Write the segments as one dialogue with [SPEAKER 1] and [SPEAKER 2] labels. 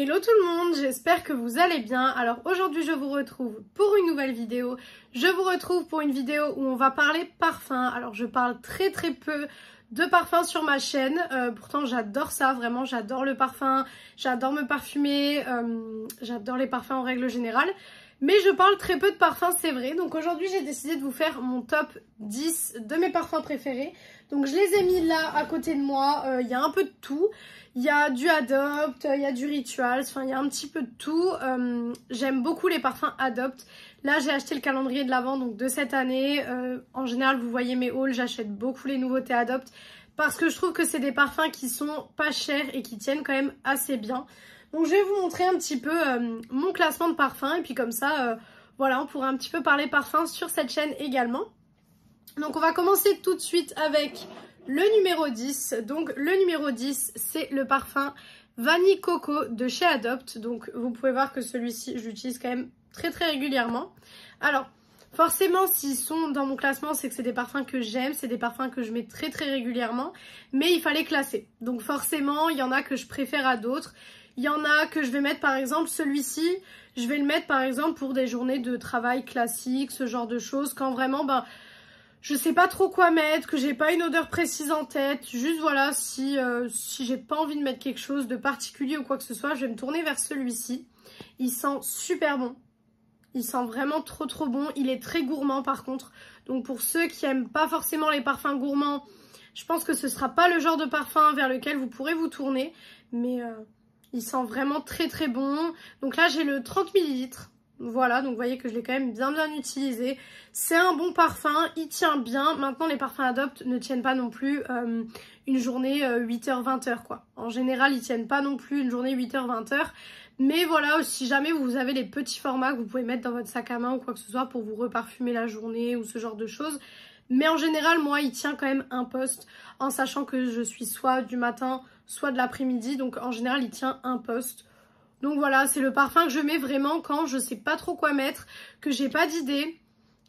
[SPEAKER 1] Hello tout le monde, j'espère que vous allez bien. Alors aujourd'hui je vous retrouve pour une nouvelle vidéo. Je vous retrouve pour une vidéo où on va parler parfum. Alors je parle très peu de parfum sur ma chaîne. Pourtant j'adore ça, vraiment j'adore le parfum. J'adore me parfumer, j'adore les parfums en règle générale. Mais je parle très peu de parfums, c'est vrai. Donc aujourd'hui j'ai décidé de vous faire mon top 10 de mes parfums préférés. Donc je les ai mis là à côté de moi, il y a un peu de tout. Il y a du Adopt, il y a du Rituals, enfin il y a un petit peu de tout. J'aime beaucoup les parfums Adopt. Là j'ai acheté le calendrier de l'Avent donc de cette année. En général vous voyez mes hauls, j'achète beaucoup les nouveautés Adopt. Parce que je trouve que c'est des parfums qui sont pas chers et qui tiennent quand même assez bien. Donc je vais vous montrer un petit peu mon classement de parfums. Et puis comme ça, voilà, on pourra un petit peu parler parfums sur cette chaîne également. Donc on va commencer tout de suite avec le numéro 10. Donc le numéro 10, c'est le parfum Vanille Coco de chez Adopt. Donc vous pouvez voir que celui-ci, je l'utilise quand même très régulièrement. Alors, forcément, s'ils sont dans mon classement, c'est que c'est des parfums que j'aime, c'est des parfums que je mets très régulièrement. Mais il fallait classer. Donc forcément, il y en a que je préfère à d'autres. Il y en a que je vais mettre par exemple, celui-ci, je vais le mettre par exemple pour des journées de travail classiques, ce genre de choses. Quand vraiment, je sais pas trop quoi mettre, que j'ai pas une odeur précise en tête. Juste voilà, si j'ai pas envie de mettre quelque chose de particulier ou quoi que ce soit, je vais me tourner vers celui-ci. Il sent super bon. Il sent vraiment trop bon. Il est très gourmand par contre. Donc pour ceux qui aiment pas forcément les parfums gourmands, je pense que ce sera pas le genre de parfum vers lequel vous pourrez vous tourner. Mais il sent vraiment très bon. Donc là j'ai le 30 ml. Voilà, donc vous voyez que je l'ai quand même bien utilisé. C'est un bon parfum, il tient bien. Maintenant les parfums Adopt ne tiennent pas non plus une journée 8h-20h quoi. En général ils tiennent pas non plus une journée 8h-20h. Mais voilà, si jamais vous avez les petits formats que vous pouvez mettre dans votre sac à main ou quoi que ce soit pour vous reparfumer la journée ou ce genre de choses. Mais en général moi il tient quand même un poste en sachant que je suis soit du matin soit de l'après-midi. Donc en général il tient un poste. Donc voilà, c'est le parfum que je mets vraiment quand je sais pas trop quoi mettre, que j'ai pas d'idée,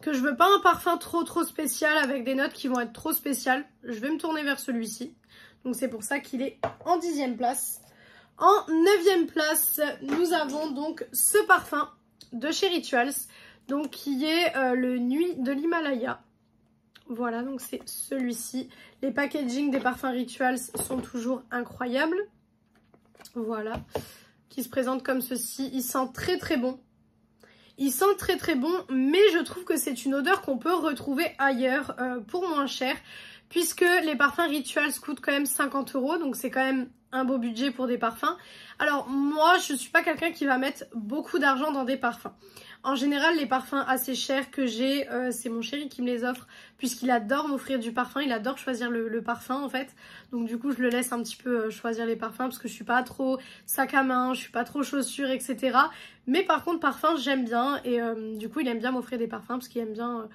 [SPEAKER 1] que je veux pas un parfum trop spécial avec des notes qui vont être trop spéciales. Je vais me tourner vers celui-ci. Donc c'est pour ça qu'il est en 10e place. En 9e place, nous avons donc ce parfum de chez Rituals, donc qui est le Nuit de l'Himalaya. Voilà, donc c'est celui-ci. Les packaging des parfums Rituals sont toujours incroyables. Voilà. Qui se présente comme ceci. Il sent très bon. Il sent très bon, mais je trouve que c'est une odeur qu'on peut retrouver ailleurs pour moins cher, puisque les parfums Rituals coûtent quand même 50 €, donc c'est quand même un beau budget pour des parfums. Alors moi, je suis pas quelqu'un qui va mettre beaucoup d'argent dans des parfums. En général, les parfums assez chers que j'ai, c'est mon chéri qui me les offre, puisqu'il adore m'offrir du parfum, il adore choisir le parfum en fait. Donc du coup, je le laisse un petit peu choisir les parfums, parce que je suis pas trop sac à main, je suis pas trop chaussures, etc. Mais par contre, parfum, j'aime bien, et du coup, il aime bien m'offrir des parfums, parce qu'il aime bien,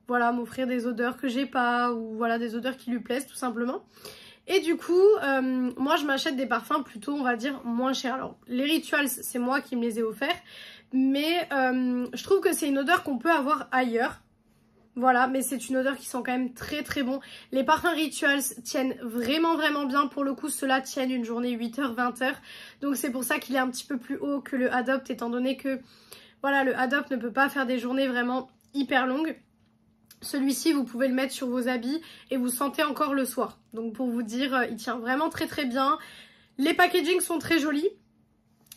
[SPEAKER 1] voilà, m'offrir des odeurs que j'ai pas, ou voilà, des odeurs qui lui plaisent tout simplement. Et du coup, moi, je m'achète des parfums plutôt, on va dire, moins chers. Alors, les Rituals, c'est moi qui me les ai offerts. Mais je trouve que c'est une odeur qu'on peut avoir ailleurs. Voilà, mais c'est une odeur qui sent quand même très bon. Les parfums Rituals tiennent vraiment bien. Pour le coup, ceux-là tiennent une journée 8h-20h. Donc c'est pour ça qu'il est un petit peu plus haut que le Adopt, étant donné que voilà, le Adopt ne peut pas faire des journées vraiment hyper longues. Celui-ci, vous pouvez le mettre sur vos habits et vous sentez encore le soir. Donc pour vous dire, il tient vraiment très bien. Les packaging sont très jolis.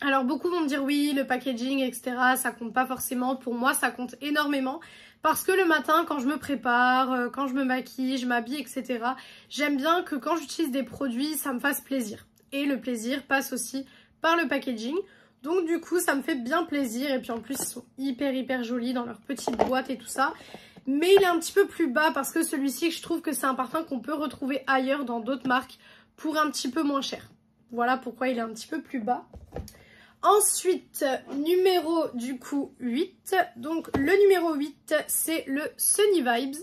[SPEAKER 1] Alors beaucoup vont me dire oui, le packaging, etc. ça compte pas forcément. Pour moi, ça compte énormément. Parce que le matin, quand je me prépare, quand je me maquille, je m'habille, etc. j'aime bien que quand j'utilise des produits, ça me fasse plaisir. Et le plaisir passe aussi par le packaging. Donc du coup, ça me fait bien plaisir. Et puis en plus, ils sont hyper jolis dans leur petite boîte et tout ça. Mais il est un petit peu plus bas parce que celui-ci, je trouve que c'est un parfum qu'on peut retrouver ailleurs dans d'autres marques pour un petit peu moins cher. Voilà pourquoi il est un petit peu plus bas. Ensuite, numéro du coup 8. Donc le numéro 8, c'est le Sunny Vibes.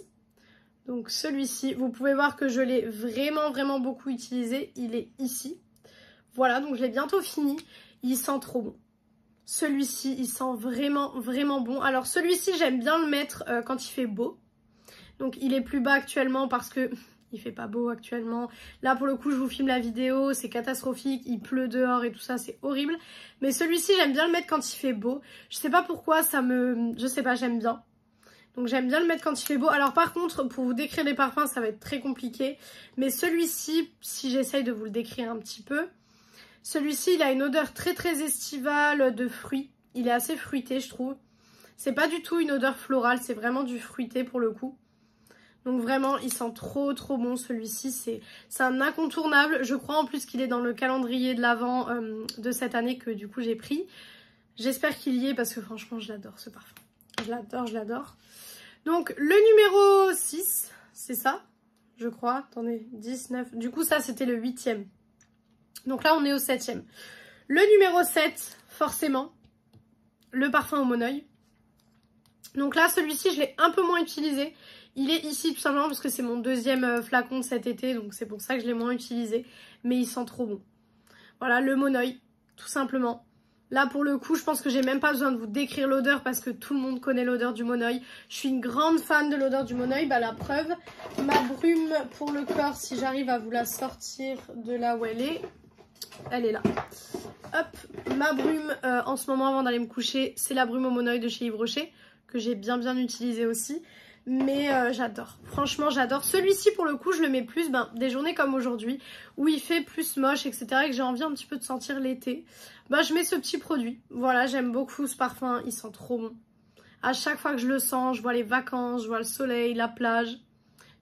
[SPEAKER 1] Donc celui-ci, vous pouvez voir que je l'ai vraiment beaucoup utilisé. Il est ici. Voilà, donc je l'ai bientôt fini. Il sent trop bon. Celui-ci, il sent vraiment bon. Alors celui-ci, j'aime bien le mettre quand il fait beau. Donc il est plus bas actuellement parce que Il fait pas beau actuellement. Là pour le coup je vous filme la vidéo, c'est catastrophique, il pleut dehors et tout ça, c'est horrible. Mais celui-ci j'aime bien le mettre quand il fait beau. Je sais pas pourquoi je sais pas, j'aime bien. Donc j'aime bien le mettre quand il fait beau. Alors par contre pour vous décrire les parfums ça va être très compliqué. Mais celui-ci, si j'essaye de vous le décrire un petit peu. Celui-ci il a une odeur très très estivale de fruits. Il est assez fruité je trouve. C'est pas du tout une odeur florale, c'est vraiment du fruité pour le coup. Donc vraiment, il sent trop trop bon celui-ci. C'est un incontournable. Je crois en plus qu'il est dans le calendrier de l'Avent de cette année que du coup j'ai pris. J'espère qu'il y est parce que franchement, je l'adore ce parfum. Je l'adore, je l'adore. Donc le numéro 6, c'est ça, je crois. Attendez, 10, 9. Du coup, ça c'était le 8e. Donc là, on est au 7e. Le numéro 7, forcément, le parfum au monoeil. Donc là, celui-ci, je l'ai un peu moins utilisé. Il est ici tout simplement parce que c'est mon deuxième flacon de cet été. Donc c'est pour ça que je l'ai moins utilisé. Mais il sent trop bon. Voilà, le monoeil, tout simplement. Là, pour le coup, je pense que j'ai même pas besoin de vous décrire l'odeur parce que tout le monde connaît l'odeur du monoeil. Je suis une grande fan de l'odeur du monoeil. Bah, la preuve, ma brume pour le corps, si j'arrive à vous la sortir de là où elle est là. Hop, ma brume en ce moment avant d'aller me coucher, c'est la brume au monoeil de chez Yves Rocher, que j'ai bien utilisé aussi. Mais j'adore, franchement j'adore. Celui-ci pour le coup je le mets plus des journées comme aujourd'hui où il fait plus moche etc et que j'ai envie un petit peu de sentir l'été. Je mets ce petit produit. Voilà, j'aime beaucoup ce parfum, il sent trop bon. À chaque fois que je le sens, je vois les vacances, je vois le soleil, la plage.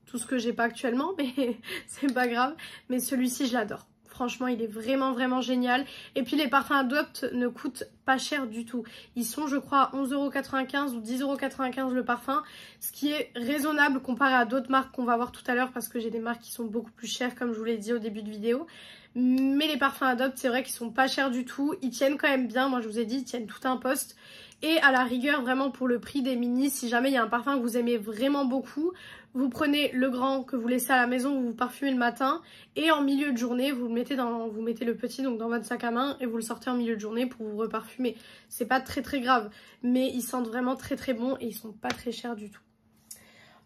[SPEAKER 1] Tout ce que j'ai pas actuellement mais c'est pas grave. Mais celui-ci je l'adore. Franchement, il est vraiment génial. Et puis, les parfums Adopt ne coûtent pas cher du tout. Ils sont, je crois, à 11,95 € ou 10,95 € le parfum. Ce qui est raisonnable comparé à d'autres marques qu'on va voir tout à l'heure. Parce que j'ai des marques qui sont beaucoup plus chères, comme je vous l'ai dit au début de vidéo. Mais les parfums Adopt, c'est vrai qu'ils sont pas chers du tout. Ils tiennent quand même bien. Moi, je vous ai dit, ils tiennent tout un poste. Et à la rigueur, vraiment pour le prix des mini, si jamais il y a un parfum que vous aimez vraiment beaucoup, vous prenez le grand que vous laissez à la maison, vous vous parfumez le matin et en milieu de journée, vous mettez le petit donc dans votre sac à main et vous le sortez en milieu de journée pour vous reparfumer. C'est pas très grave, mais ils sentent vraiment très bon et ils sont pas très chers du tout.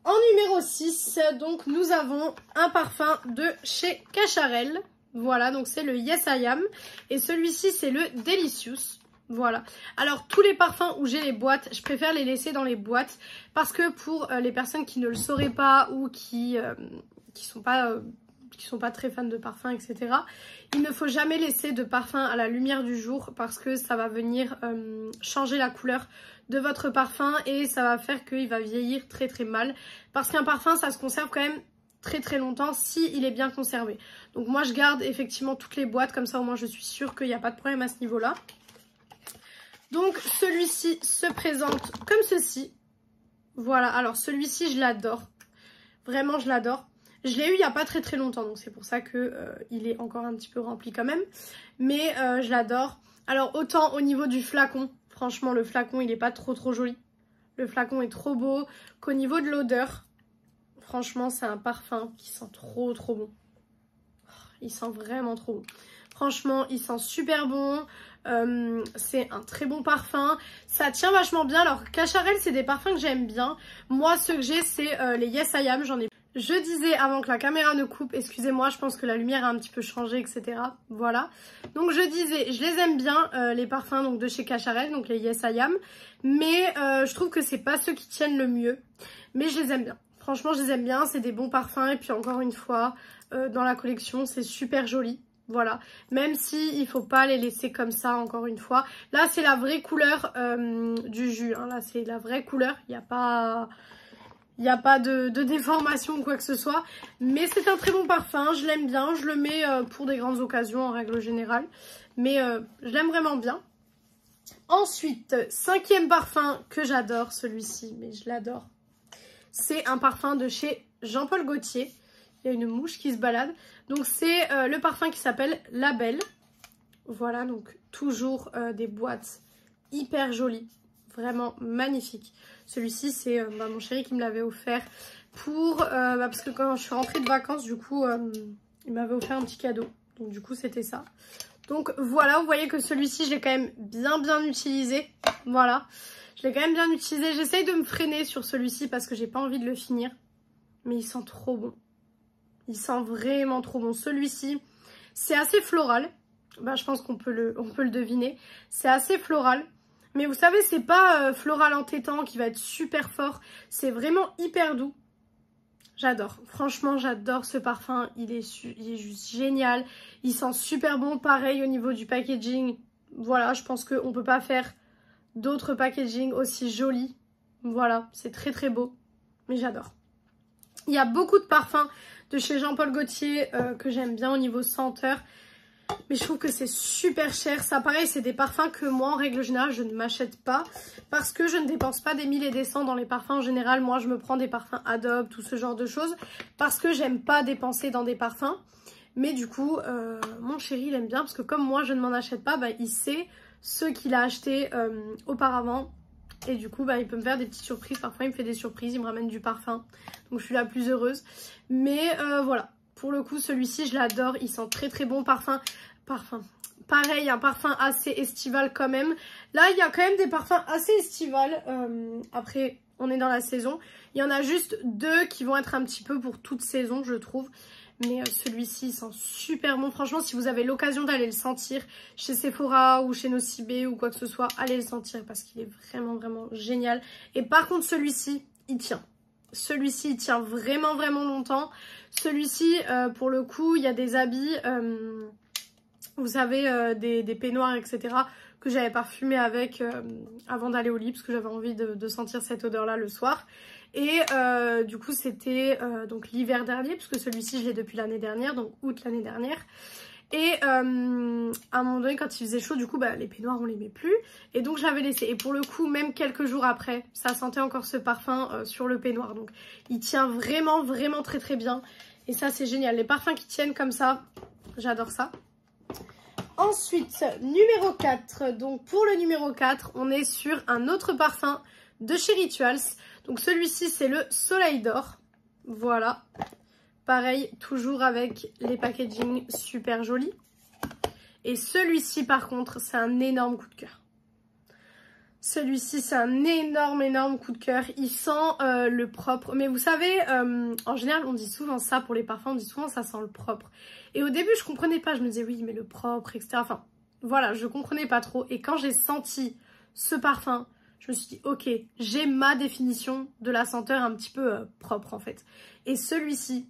[SPEAKER 1] En numéro 6, donc nous avons un parfum de chez Cacharel. Voilà, donc c'est le Yes I Am et celui-ci c'est le Delicious. Voilà. Alors tous les parfums où j'ai les boîtes, je préfère les laisser dans les boîtes parce que pour les personnes qui ne le sauraient pas ou qui sont pas très fans de parfums, etc. Il ne faut jamais laisser de parfum à la lumière du jour parce que ça va venir changer la couleur de votre parfum et ça va faire qu'il va vieillir très mal. Parce qu'un parfum, ça se conserve quand même très longtemps si il est bien conservé. Donc moi je garde effectivement toutes les boîtes comme ça au moins je suis sûre qu'il n'y a pas de problème à ce niveau-là. Donc celui-ci se présente comme ceci. Voilà, alors celui-ci je l'adore. Vraiment je l'adore. Je l'ai eu il n'y a pas très longtemps, donc c'est pour ça que il est encore un petit peu rempli quand même. Mais je l'adore. Alors autant au niveau du flacon, franchement le flacon il n'est pas trop joli. Le flacon est trop beau. Qu'au niveau de l'odeur, franchement c'est un parfum qui sent trop bon. Il sent vraiment trop bon. Franchement, il sent super bon. C'est un très bon parfum. Ça tient vachement bien. Alors, Cacharel, c'est des parfums que j'aime bien. Moi, ceux que j'ai, c'est les Yes I Am. J'en ai. Je disais avant que la caméra ne coupe, excusez-moi, je pense que la lumière a un petit peu changé, etc. Voilà. Donc, je disais, je les aime bien, les parfums donc, de chez Cacharel, donc les Yes I Am. Mais je trouve que c'est pas ceux qui tiennent le mieux. Mais je les aime bien. Franchement, je les aime bien. C'est des bons parfums. Et puis, encore une fois, dans la collection, c'est super joli. Voilà, même si il faut pas les laisser comme ça encore une fois. Là c'est la vraie couleur du jus, hein. Là c'est la vraie couleur, il n'y a pas de déformation ou quoi que ce soit. Mais c'est un très bon parfum, je l'aime bien, je le mets pour des grandes occasions en règle générale. Mais je l'aime vraiment bien. Ensuite, 5e parfum que j'adore, celui-ci, mais je l'adore. C'est un parfum de chez Jean-Paul Gaultier. Il y a une mouche qui se balade. Donc c'est le parfum qui s'appelle La Belle. Voilà, donc toujours des boîtes hyper jolies. Vraiment magnifiques. Celui-ci c'est mon chéri qui me l'avait offert pour... parce que quand je suis rentrée de vacances, du coup, il m'avait offert un petit cadeau. Donc du coup c'était ça. Donc voilà, vous voyez que celui-ci je l'ai quand même bien utilisé. Voilà, je l'ai quand même bien utilisé. J'essaye de me freiner sur celui-ci parce que j'ai pas envie de le finir. Mais il sent trop bon. Il sent vraiment trop bon. Celui-ci, c'est assez floral. Bah, je pense qu'on peut le deviner. C'est assez floral. Mais vous savez, c'est pas floral entêtant qui va être super fort. C'est vraiment hyper doux. J'adore. Franchement, j'adore ce parfum. Il est juste génial. Il sent super bon. Pareil au niveau du packaging. Voilà, je pense qu'on peut pas faire d'autres packaging aussi jolis. Voilà, c'est très très beau. Mais j'adore. Il y a beaucoup de parfums de chez Jean-Paul Gaultier que j'aime bien au niveau senteur. Mais je trouve que c'est super cher. Ça, pareil, c'est des parfums que moi, en règle générale, je ne m'achète pas. Parce que je ne dépense pas des 1000 et des 100 dans les parfums. En général, moi, je me prends des parfums Adobe, tout ce genre de choses. Parce que j'aime pas dépenser dans des parfums. Mais du coup, mon chéri, il aime bien. Parce que comme moi, je ne m'en achète pas, bah, il sait ce qu'il a acheté auparavant. Et du coup, bah, il peut me faire des petites surprises. Parfois, il me fait des surprises. Il me ramène du parfum. Donc, je suis la plus heureuse. Mais voilà. Pour le coup, celui-ci, je l'adore. Il sent très très bon. Parfum. Pareil, un parfum assez estival quand même. Là, il y a quand même des parfums assez estivales. Après, on est dans la saison. Il y en a juste 2 qui vont être un petit peu pour toute saison, je trouve. Mais celui-ci, il sent super bon. Franchement, si vous avez l'occasion d'aller le sentir chez Sephora ou chez Nocibé ou quoi que ce soit, allez le sentir parce qu'il est vraiment, vraiment génial. Et par contre, celui-ci, il tient. Celui-ci, il tient vraiment, vraiment longtemps. Celui-ci, pour le coup, il y a des habits, vous savez, des peignoirs, etc. que j'avais parfumé avec avant d'aller au lit parce que j'avais envie de sentir cette odeur-là le soir. Et du coup, c'était donc l'hiver dernier, puisque celui-ci, je l'ai depuis l'année dernière, donc août l'année dernière. Et à un moment donné, quand il faisait chaud, du coup, bah, les peignoirs, on les met plus. Et donc, je l'avais laissé. Et pour le coup, même quelques jours après, ça sentait encore ce parfum sur le peignoir. Donc, il tient vraiment, vraiment très, très bien. Et ça, c'est génial. Les parfums qui tiennent comme ça, j'adore ça. Ensuite, numéro 4. Donc, pour le numéro 4, on est sur un autre parfum de chez Rituals. Donc, celui-ci, c'est le Soleil d'Or. Voilà. Pareil, toujours avec les packaging super jolis. Et celui-ci, par contre, c'est un énorme coup de cœur. Celui-ci, c'est un énorme, énorme coup de cœur. Il sent le propre. Mais vous savez, en général, on dit souvent ça pour les parfums. On dit souvent ça sent le propre. Et au début, je comprenais pas. Je me disais, oui, mais le propre, etc. Enfin, voilà, je comprenais pas trop. Et quand j'ai senti ce parfum, je me suis dit, ok, j'ai ma définition de la senteur un petit peu propre, en fait. Et celui-ci,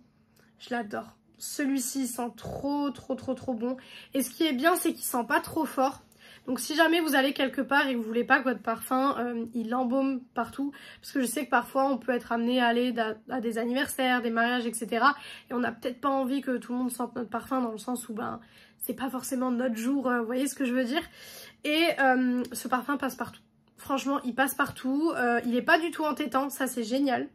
[SPEAKER 1] je l'adore. Celui-ci, il sent trop, trop, trop, trop bon. Et ce qui est bien, c'est qu'il sent pas trop fort. Donc si jamais vous allez quelque part et que vous voulez pas que votre parfum, il embaume partout. Parce que je sais que parfois, on peut être amené à aller à des anniversaires, des mariages, etc. Et on n'a peut-être pas envie que tout le monde sente notre parfum dans le sens où, ben, c'est pas forcément notre jour. Vous voyez ce que je veux dire? Et ce parfum passe partout. Franchement, il passe partout. Il est pas du tout entêtant. Ça, c'est génial.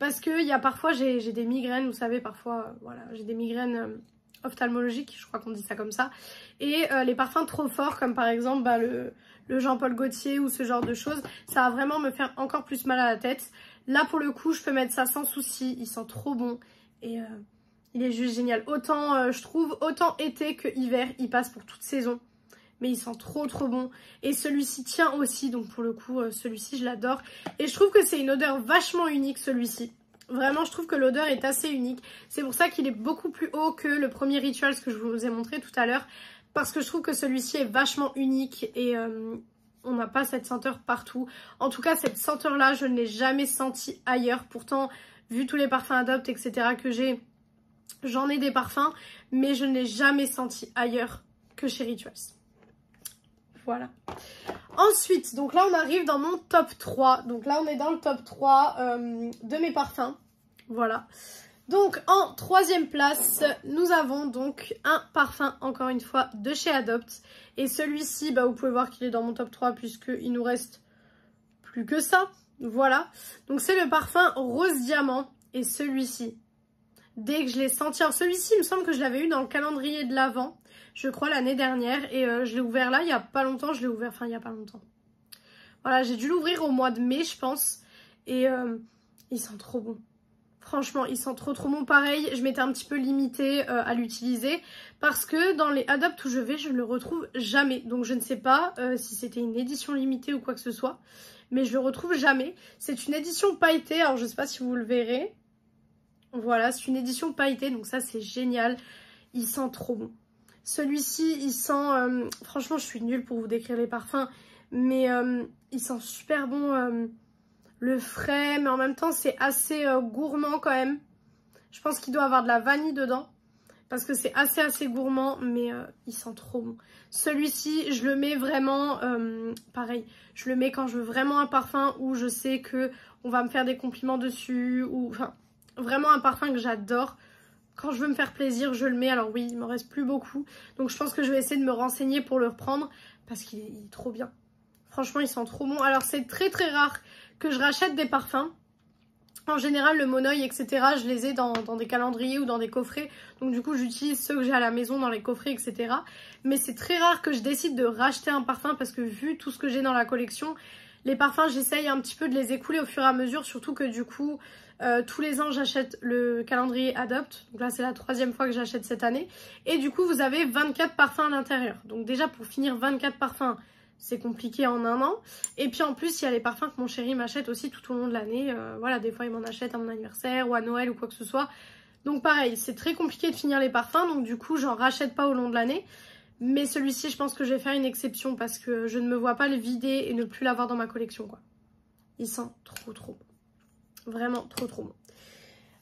[SPEAKER 1] Parce que il y a parfois, j'ai des migraines, vous savez, parfois, voilà, j'ai des migraines ophtalmologiques, je crois qu'on dit ça comme ça. Et les parfums trop forts, comme par exemple bah, le Jean-Paul Gaultier ou ce genre de choses, ça va vraiment me faire encore plus mal à la tête. Là, pour le coup, je peux mettre ça sans souci, il sent trop bon et il est juste génial. Autant, je trouve, autant été que hiver, il passe pour toute saison. Mais il sent trop trop bon. Et celui-ci tient aussi, donc pour le coup, celui-ci, je l'adore. Et je trouve que c'est une odeur vachement unique, celui-ci. Vraiment, je trouve que l'odeur est assez unique. C'est pour ça qu'il est beaucoup plus haut que le premier Rituals que je vous ai montré tout à l'heure. Parce que je trouve que celui-ci est vachement unique et on n'a pas cette senteur partout. En tout cas, cette senteur-là, je ne l'ai jamais sentie ailleurs. Pourtant, vu tous les parfums Adopt, etc. que j'ai, j'en ai des parfums. Mais je ne l'ai jamais senti ailleurs que chez Rituals. Voilà. Ensuite, donc là on arrive dans mon top 3. Donc là on est dans le top 3 de mes parfums. Voilà. Donc en troisième place, nous avons donc un parfum encore une fois de chez Adopt. Et celui-ci, bah, vous pouvez voir qu'il est dans mon top 3 puisqu'il nous reste plus que ça. Voilà. Donc c'est le parfum Rose Diamant. Et celui-ci, dès que je l'ai senti, alors celui-ci il me semble que je l'avais eu dans le calendrier de l'Avent. Je crois l'année dernière et je l'ai ouvert là il n'y a pas longtemps, il n'y a pas longtemps. Voilà, j'ai dû l'ouvrir au mois de mai je pense et il sent trop bon. Franchement, il sent trop trop bon. Pareil, je m'étais un petit peu limitée à l'utiliser parce que dans les Adopt où je vais, je ne le retrouve jamais. Donc je ne sais pas si c'était une édition limitée ou quoi que ce soit, mais je le retrouve jamais. C'est une édition pailletée, alors je ne sais pas si vous le verrez. Voilà, c'est une édition pailletée, donc ça c'est génial. Il sent trop bon. Celui-ci, il sent... franchement, je suis nulle pour vous décrire les parfums, mais il sent super bon le frais, mais en même temps, c'est assez gourmand quand même. Je pense qu'il doit avoir de la vanille dedans, parce que c'est assez gourmand, mais il sent trop bon. Celui-ci, je le mets vraiment, pareil, je le mets quand je veux vraiment un parfum où je sais que on va me faire des compliments dessus, ou enfin, vraiment un parfum que j'adore. Quand je veux me faire plaisir, je le mets. Alors oui, il m'en reste plus beaucoup. Donc je pense que je vais essayer de me renseigner pour le reprendre parce qu'il est trop bien. Franchement, il sent trop bon. Alors c'est très rare que je rachète des parfums. En général, le Monoeil, etc., je les ai dans des calendriers ou dans des coffrets. Donc du coup, j'utilise ceux que j'ai à la maison dans les coffrets, etc. Mais c'est très rare que je décide de racheter un parfum parce que vu tout ce que j'ai dans la collection, les parfums, j'essaye un petit peu de les écouler au fur et à mesure. Surtout que du coup... tous les ans j'achète le calendrier Adopt, donc là c'est la 3e fois que j'achète cette année, et du coup vous avez 24 parfums à l'intérieur, donc déjà pour finir 24 parfums c'est compliqué en un an, et puis en plus il y a les parfums que mon chéri m'achète aussi tout au long de l'année, voilà, des fois il m'en achète à mon anniversaire ou à Noël ou quoi que ce soit, donc pareil c'est très compliqué de finir les parfums, donc du coup j'en rachète pas au long de l'année, mais celui-ci je pense que je vais faire une exception parce que je ne me vois pas le vider et ne plus l'avoir dans ma collection quoi. Il sent trop bon. Vraiment trop bon.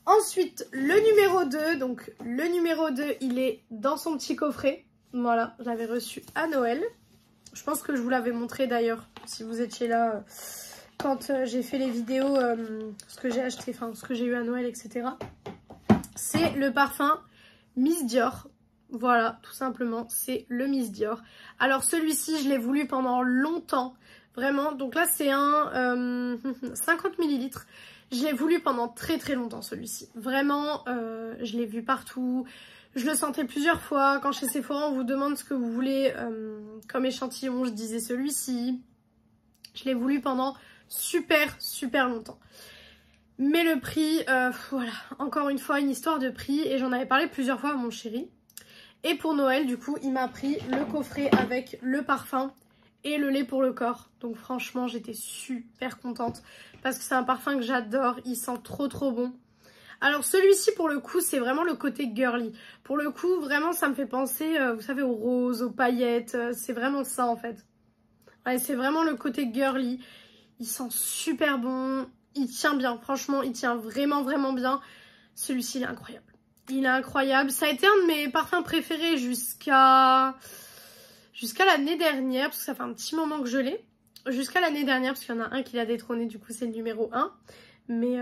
[SPEAKER 1] Ensuite, le numéro 2. Donc, le numéro 2, il est dans son petit coffret. Voilà, je l'avais reçu à Noël. Je pense que je vous l'avais montré d'ailleurs, si vous étiez là, quand j'ai fait les vidéos, ce que j'ai acheté, enfin, ce que j'ai eu à Noël, etc. C'est le parfum Miss Dior. Voilà, tout simplement, c'est le Miss Dior. Alors, celui-ci, je l'ai voulu pendant longtemps. Vraiment, donc là, c'est un 50 ml. Je l'ai voulu pendant très longtemps celui-ci. Vraiment, je l'ai vu partout. Je le sentais plusieurs fois. Quand chez Sephora, on vous demande ce que vous voulez comme échantillon, je disais celui-ci. Je l'ai voulu pendant super longtemps. Mais le prix, voilà, encore une fois, une histoire de prix. Et j'en avais parlé plusieurs fois à mon chéri. Et pour Noël, du coup, il m'a pris le coffret avec le parfum et le lait pour le corps. Donc franchement, j'étais super contente parce que c'est un parfum que j'adore. Il sent trop bon. Alors celui-ci, pour le coup, c'est vraiment le côté girly. Pour le coup, vraiment, ça me fait penser, vous savez, aux roses, aux paillettes. C'est vraiment ça, en fait. Ouais, c'est vraiment le côté girly. Il sent super bon. Il tient bien. Franchement, il tient vraiment bien. Celui-ci, il est incroyable. Il est incroyable. Ça a été un de mes parfums préférés jusqu'à l'année dernière, parce que ça fait un petit moment que je l'ai. Jusqu'à l'année dernière, parce qu'il y en a un qui l'a détrôné, du coup c'est le numéro 1. Mais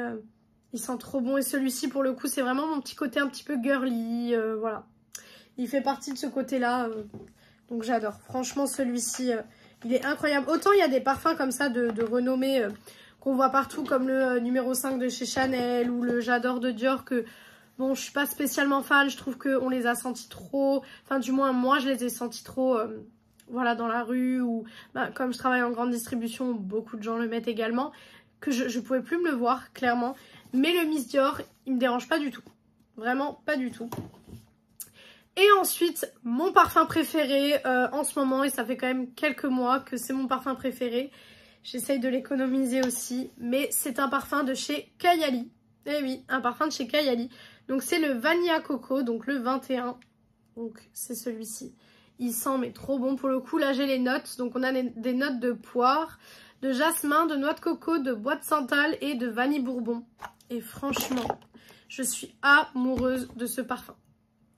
[SPEAKER 1] il sent trop bon. Et celui-ci, pour le coup, c'est vraiment mon petit côté un petit peu girly. Voilà. Il fait partie de ce côté-là. Donc j'adore. Franchement, celui-ci, il est incroyable. Autant il y a des parfums comme ça de renommée qu'on voit partout, comme le numéro 5 de chez Chanel ou le J'adore de Dior, que... Bon, je suis pas spécialement fan, je trouve qu'on les a sentis trop, enfin du moins moi je les ai sentis trop, voilà, dans la rue, ou bah, comme je travaille en grande distribution, beaucoup de gens le mettent également, que je pouvais plus me le voir, clairement. Mais le Miss Dior, il me dérange pas du tout, vraiment pas du tout. Et ensuite, mon parfum préféré en ce moment, et ça fait quand même quelques mois que c'est mon parfum préféré, j'essaye de l'économiser aussi, mais c'est un parfum de chez Kayali. Eh oui, un parfum de chez Kayali. Donc c'est le Vanilla Coco, donc le 21. Donc c'est celui-ci. Il sent mais trop bon pour le coup. Là j'ai les notes. Donc on a des notes de poire, de jasmin, de noix de coco, de bois de santal et de vanille bourbon. Et franchement, je suis amoureuse de ce parfum.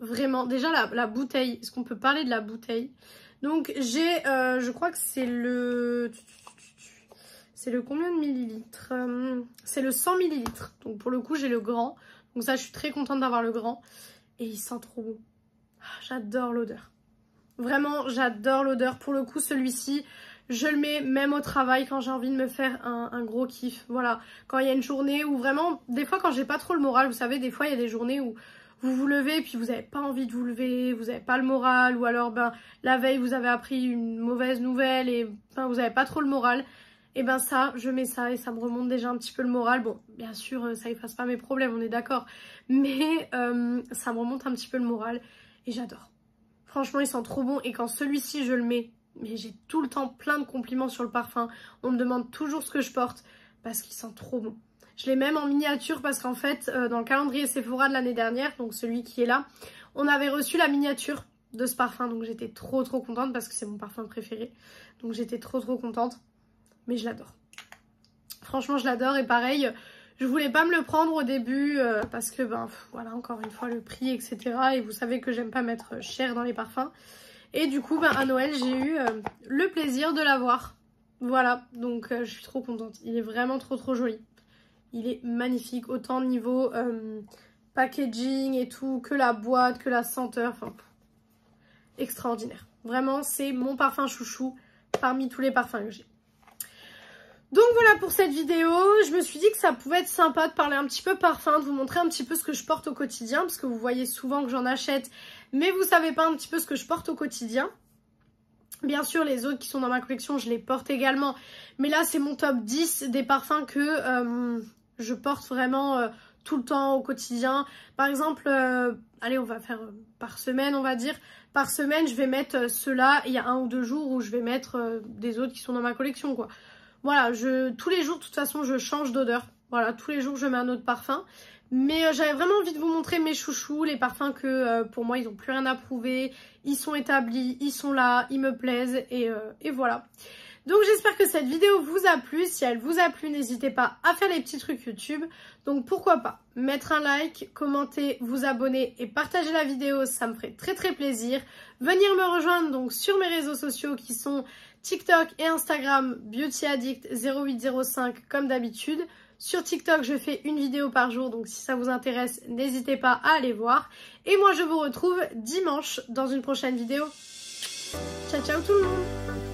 [SPEAKER 1] Vraiment. Déjà la bouteille. Est-ce qu'on peut parler de la bouteille? Donc j'ai, je crois que c'est le... C'est le combien de millilitres? C'est le 100 millilitres. Donc pour le coup j'ai le grand. Donc ça, je suis très contente d'avoir le grand. Et il sent trop bon. J'adore l'odeur. Vraiment, j'adore l'odeur. Pour le coup, celui-ci, je le mets même au travail quand j'ai envie de me faire un gros kiff. Voilà, quand il y a une journée où vraiment... Des fois, quand j'ai pas trop le moral, vous savez, des fois, il y a des journées où vous vous levez et puis vous n'avez pas envie de vous lever, vous n'avez pas le moral. Ou alors, ben, la veille, vous avez appris une mauvaise nouvelle et ben, vous n'avez pas trop le moral. Et ben ça, je mets ça et ça me remonte déjà un petit peu le moral. Bon, bien sûr, ça efface pas mes problèmes, on est d'accord. Mais ça me remonte un petit peu le moral et j'adore. Franchement, il sent trop bon. Et quand celui-ci, je le mets, mais j'ai tout le temps plein de compliments sur le parfum. On me demande toujours ce que je porte parce qu'il sent trop bon. Je l'ai même en miniature parce qu'en fait, dans le calendrier Sephora de l'année dernière, donc celui qui est là, on avait reçu la miniature de ce parfum. Donc j'étais trop contente parce que c'est mon parfum préféré. Donc j'étais trop contente. Mais je l'adore. Franchement, je l'adore. Et pareil, je voulais pas me le prendre au début parce que, voilà, encore une fois, le prix, etc. Et vous savez que j'aime pas mettre cher dans les parfums. Et du coup, à Noël, j'ai eu le plaisir de l'avoir. Voilà, donc je suis trop contente. Il est vraiment trop joli. Il est magnifique, autant niveau packaging et tout, que la boîte, que la senteur. Enfin, extraordinaire. Vraiment, c'est mon parfum chouchou parmi tous les parfums que j'ai. Donc voilà pour cette vidéo, je me suis dit que ça pouvait être sympa de parler un petit peu parfum, de vous montrer un petit peu ce que je porte au quotidien, parce que vous voyez souvent que j'en achète, mais vous savez pas un petit peu ce que je porte au quotidien. Bien sûr, les autres qui sont dans ma collection, je les porte également, mais là c'est mon top 10 des parfums que je porte vraiment tout le temps au quotidien. Par exemple, allez, on va faire par semaine, on va dire. Par semaine, je vais mettre ceux-là, il y a 1 ou 2 jours où je vais mettre des autres qui sont dans ma collection, quoi. Voilà, tous les jours, de toute façon, je change d'odeur. Voilà, tous les jours, je mets un autre parfum. Mais j'avais vraiment envie de vous montrer mes chouchous, les parfums que pour moi, ils n'ont plus rien à prouver. Ils sont établis, ils sont là, ils me plaisent et voilà. Donc j'espère que cette vidéo vous a plu. Si elle vous a plu, n'hésitez pas à faire les petits trucs YouTube. Donc pourquoi pas mettre un like, commenter, vous abonner et partager la vidéo, ça me ferait très plaisir. Venir me rejoindre donc sur mes réseaux sociaux qui sont TikTok et Instagram, Beauty Addict 0805 comme d'habitude. Sur TikTok, je fais une vidéo par jour, donc si ça vous intéresse, n'hésitez pas à aller voir. Et moi, je vous retrouve dimanche dans une prochaine vidéo. Ciao tout le monde!